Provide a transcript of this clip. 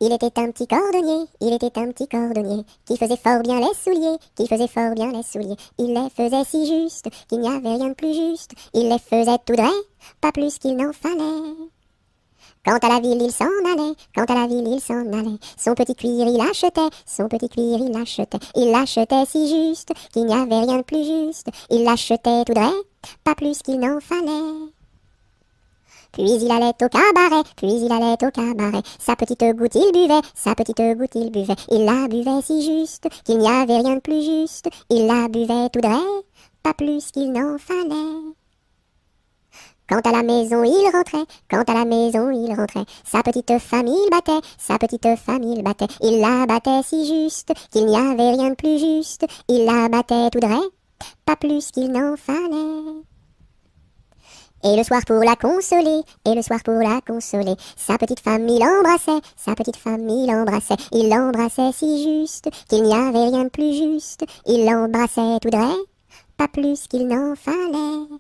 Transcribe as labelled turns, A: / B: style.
A: Il était un petit cordonnier, il était un petit cordonnier, qui faisait fort bien les souliers, qui faisait fort bien les souliers. Il les faisait si justes, qu'il n'y avait rien de plus juste. Il les faisait tout droit, pas plus qu'il n'en fallait. Quant à la ville, il s'en allait, quant à la ville, il s'en allait. Son petit cuir, il achetait, son petit cuir, il achetait. Il l'achetait si juste, qu'il n'y avait rien de plus juste. Il l'achetait tout droit, pas plus qu'il n'en fallait. Puis il allait au cabaret, puis il allait au cabaret. Sa petite goutte il buvait, sa petite goutte il buvait. Il la buvait si juste, qu'il n'y avait rien de plus juste. Il la buvait tout droit, pas plus qu'il n'en fallait. Quant à la maison il rentrait, quant à la maison il rentrait. Sa petite femme il battait, sa petite femme il battait. Il la battait si juste, qu'il n'y avait rien de plus juste. Il la battait tout droit, pas plus qu'il n'en fallait. Et le soir pour la consoler, et le soir pour la consoler, sa petite femme il embrassait, sa petite femme il l'embrassait si juste, qu'il n'y avait rien de plus juste, il l'embrassait tout droit, pas plus qu'il n'en fallait.